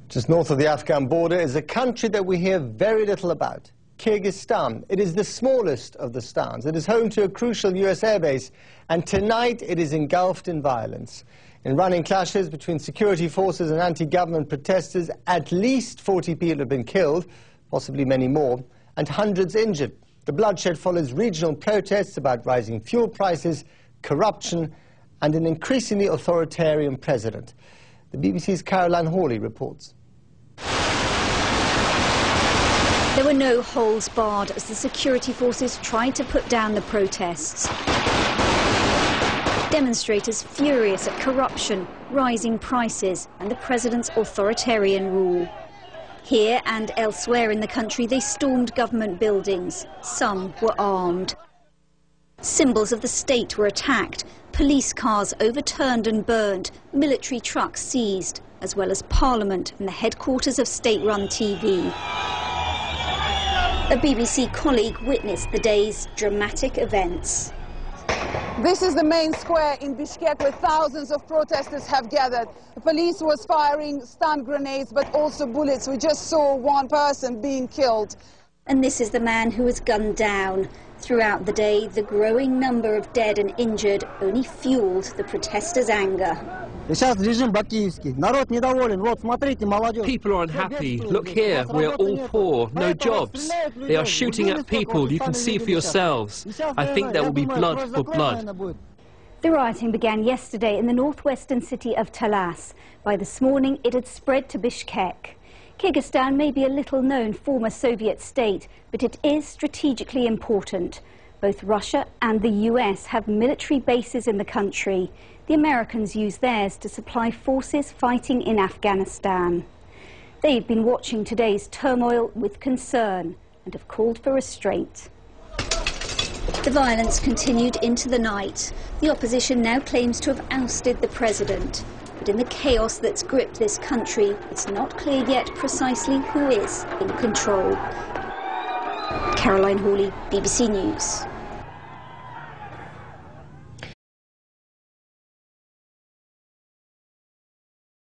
Just north of the Afghan border is a country that we hear very little about, Kyrgyzstan. It is the smallest of the stans. It is home to a crucial US airbase, and tonight it is engulfed in violence. In running clashes between security forces and anti-government protesters, at least 40 people have been killed, possibly many more, and hundreds injured. The bloodshed follows regional protests about rising fuel prices, corruption, and an increasingly authoritarian president. The BBC's Caroline Hawley reports. There were no holds barred as the security forces tried to put down the protests. Demonstrators furious at corruption, rising prices and the president's authoritarian rule. Here and elsewhere in the country they stormed government buildings. Some were armed. Symbols of the state were attacked, police cars overturned and burned, military trucks seized, as well as Parliament and the headquarters of state-run TV. A BBC colleague witnessed the day's dramatic events. This is the main square in Bishkek where thousands of protesters have gathered. The police was firing stun grenades but also bullets. We just saw one person being killed. And this is the man who was gunned down. Throughout the day, the growing number of dead and injured only fueled the protesters' anger. People are unhappy. Look here, we are all poor, no jobs. They are shooting at people, you can see for yourselves. I think there will be blood for blood. The rioting began yesterday in the northwestern city of Talas. By this morning, it had spread to Bishkek. Kyrgyzstan may be a little-known former Soviet state, but it is strategically important. Both Russia and the US have military bases in the country. The Americans use theirs to supply forces fighting in Afghanistan. They've been watching today's turmoil with concern and have called for restraint. The violence continued into the night. The opposition now claims to have ousted the president. But in the chaos that's gripped this country, it's not clear yet precisely who is in control. Caroline Hawley, BBC News.